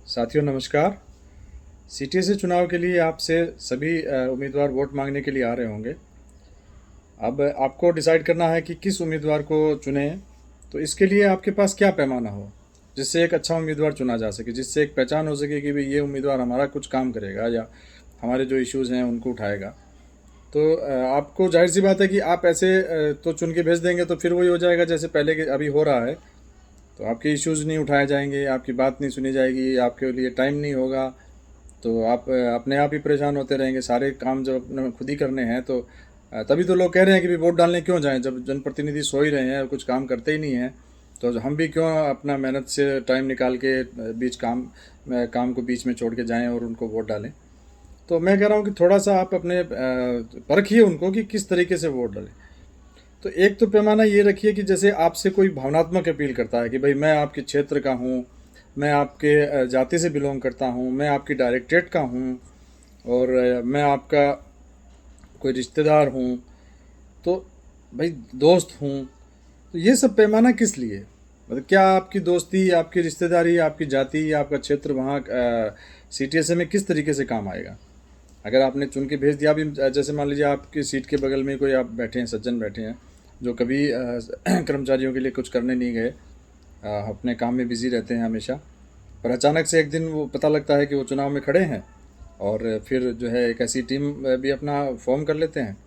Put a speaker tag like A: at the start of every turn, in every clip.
A: साथियों नमस्कार। सीटीएसए चुनाव के लिए आपसे सभी उम्मीदवार वोट मांगने के लिए आ रहे होंगे। अब आपको डिसाइड करना है कि किस उम्मीदवार को चुनें। तो इसके लिए आपके पास क्या पैमाना हो जिससे एक अच्छा उम्मीदवार चुना जा सके, जिससे एक पहचान हो सके कि भाई ये उम्मीदवार हमारा कुछ काम करेगा या हमारे जो इश्यूज़ हैं उनको उठाएगा। तो आपको जाहिर सी बात है कि आप ऐसे तो चुन के भेज देंगे तो फिर वही हो जाएगा जैसे पहले के अभी हो रहा है। तो आपके इश्यूज़ नहीं उठाए जाएंगे, आपकी बात नहीं सुनी जाएगी, आपके लिए टाइम नहीं होगा। तो आप अपने आप ही परेशान होते रहेंगे। सारे काम जब अपने खुद ही करने हैं तो तभी तो लोग कह रहे हैं कि भाई वोट डालने क्यों जाएं जब जनप्रतिनिधि सो ही रहे हैं और कुछ काम करते ही नहीं हैं। तो हम भी क्यों अपना मेहनत से टाइम निकाल के बीच काम को बीच में छोड़ के जाएं और उनको वोट डालें। तो मैं कह रहा हूँ कि थोड़ा सा आप अपने परखिए उनको कि किस तरीके से वोट डालें। तो एक तो पैमाना ये रखिए कि जैसे आपसे कोई भावनात्मक अपील करता है कि भाई मैं आपके क्षेत्र का हूँ, मैं आपके जाति से बिलोंग करता हूँ, मैं आपकी डायरेक्टरेट का हूँ और मैं आपका कोई रिश्तेदार हूँ, तो भाई दोस्त हूँ। तो ये सब पैमाना किस लिए? मतलब क्या आपकी दोस्ती, आपकी रिश्तेदारी, आपकी जाति, आपका क्षेत्र वहाँ सीटीएसए में किस तरीके से काम आएगा? अगर आपने चुन के भेज दिया, अभी जैसे मान लीजिए आपकी सीट के बगल में कोई आप बैठे हैं, सज्जन बैठे हैं जो कभी कर्मचारियों के लिए कुछ करने नहीं गए, अपने काम में बिज़ी रहते हैं हमेशा, पर अचानक से एक दिन वो पता लगता है कि वो चुनाव में खड़े हैं और फिर जो है एक ऐसी टीम भी अपना फॉर्म कर लेते हैं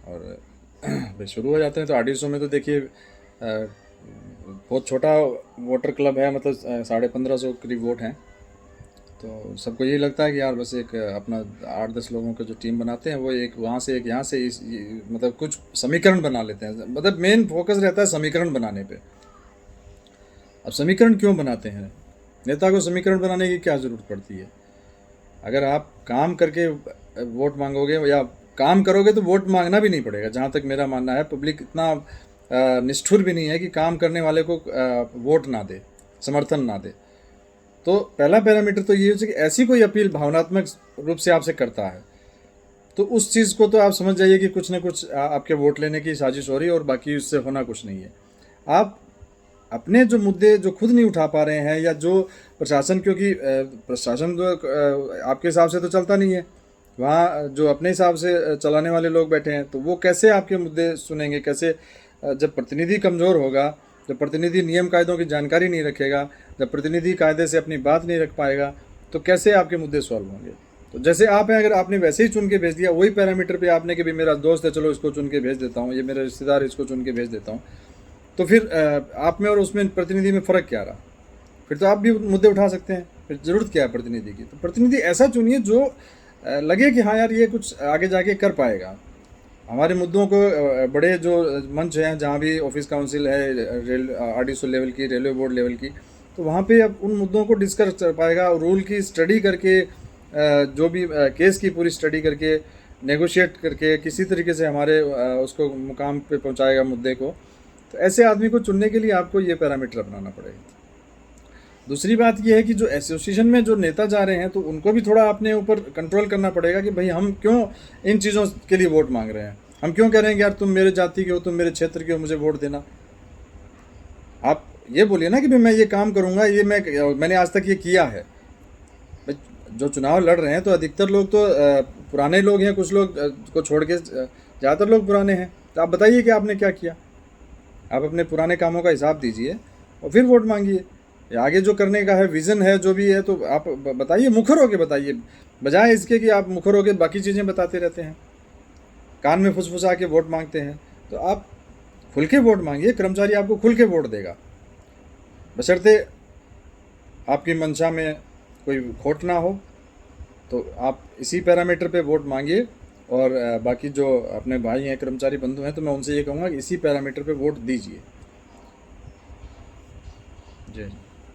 A: और भाई शुरू हो जाते हैं। तो आरडीएसओ में तो देखिए बहुत छोटा वोटर क्लब है, मतलब 1550 करीब वोट हैं। तो सबको यही लगता है कि यार बस एक अपना 8-10 लोगों का जो टीम बनाते हैं वो एक वहाँ से एक यहाँ से मतलब कुछ समीकरण बना लेते हैं। मतलब मेन फोकस रहता है समीकरण बनाने पे। अब समीकरण क्यों बनाते हैं? नेता को समीकरण बनाने की क्या ज़रूरत पड़ती है? अगर आप काम करके वोट मांगोगे या काम करोगे तो वोट मांगना भी नहीं पड़ेगा। जहाँ तक मेरा मानना है, पब्लिक इतना निष्ठुर भी नहीं है कि काम करने वाले को वोट ना दे, समर्थन ना दे। तो पहला पैरामीटर तो ये है कि ऐसी कोई अपील भावनात्मक रूप से आपसे करता है तो उस चीज़ को तो आप समझ जाइए कि कुछ ना कुछ आपके वोट लेने की साजिश हो रही है और बाकी उससे होना कुछ नहीं है। आप अपने जो मुद्दे जो खुद नहीं उठा पा रहे हैं या जो प्रशासन, क्योंकि प्रशासन तो आपके हिसाब से तो चलता नहीं है, वहाँ जो अपने हिसाब से चलाने वाले लोग बैठे हैं, तो वो कैसे आपके मुद्दे सुनेंगे? कैसे जब प्रतिनिधि कमज़ोर होगा, जब प्रतिनिधि नियम कायदों की जानकारी नहीं रखेगा, जब प्रतिनिधि कायदे से अपनी बात नहीं रख पाएगा, तो कैसे आपके मुद्दे सॉल्व होंगे? तो जैसे आप हैं, अगर आपने वैसे ही चुन के भेज दिया वही पैरामीटर पे आपने कि भाई मेरा दोस्त है, चलो इसको चुन के भेज देता हूँ, ये मेरा रिश्तेदार है, इसको चुन के भेज देता हूँ, तो फिर आप में और उसमें प्रतिनिधि में फ़र्क क्या रहा? फिर तो आप भी मुद्दे उठा सकते हैं। फिर ज़रूरत क्या है प्रतिनिधि की? तो प्रतिनिधि ऐसा चुनिए जो लगे कि हाँ यार ये कुछ आगे जाके कर पाएगा। हमारे मुद्दों को बड़े जो मंच हैं जहाँ भी ऑफिस काउंसिल है, आरडीएसओ लेवल की, रेलवे बोर्ड लेवल की, तो वहाँ पे अब उन मुद्दों को डिस्कस कर पाएगा, रूल की स्टडी करके, जो भी केस की पूरी स्टडी करके, नेगोशिएट करके किसी तरीके से हमारे उसको मुकाम पे पहुँचाएगा मुद्दे को। तो ऐसे आदमी को चुनने के लिए आपको ये पैरामीटर अपनाना पड़ेगा। दूसरी बात यह है कि जो एसोसिएशन में जो नेता जा रहे हैं तो उनको भी थोड़ा अपने ऊपर कंट्रोल करना पड़ेगा कि भाई हम क्यों इन चीज़ों के लिए वोट मांग रहे हैं। हम क्यों कह रहे हैं कि यार तुम मेरे जाति के हो, तुम मेरे क्षेत्र के हो, मुझे वोट देना। आप ये बोलिए ना कि भाई मैं ये काम करूँगा, ये मैंने आज तक ये किया है। जो चुनाव लड़ रहे हैं तो अधिकतर लोग तो पुराने लोग हैं, कुछ लोग को छोड़ के ज़्यादातर लोग पुराने हैं। तो आप बताइए कि आपने क्या किया। आप अपने पुराने कामों का हिसाब दीजिए और फिर वोट मांगिए। आगे जो करने का है, विज़न है जो भी है, तो आप बताइए, मुखर होके बताइए, बजाय इसके कि आप मुखर होके बाकी चीज़ें बताते रहते हैं, कान में फुसफुसा के वोट मांगते हैं। तो आप खुल के वोट मांगिए, कर्मचारी आपको खुल के वोट देगा, बशर्ते आपकी मंशा में कोई खोट ना हो। तो आप इसी पैरामीटर पे वोट मांगिए और बाकी जो अपने भाई हैं, कर्मचारी बंधु हैं, तो मैं उनसे ये कहूँगा कि इसी पैरामीटर पे वोट दीजिए। जी।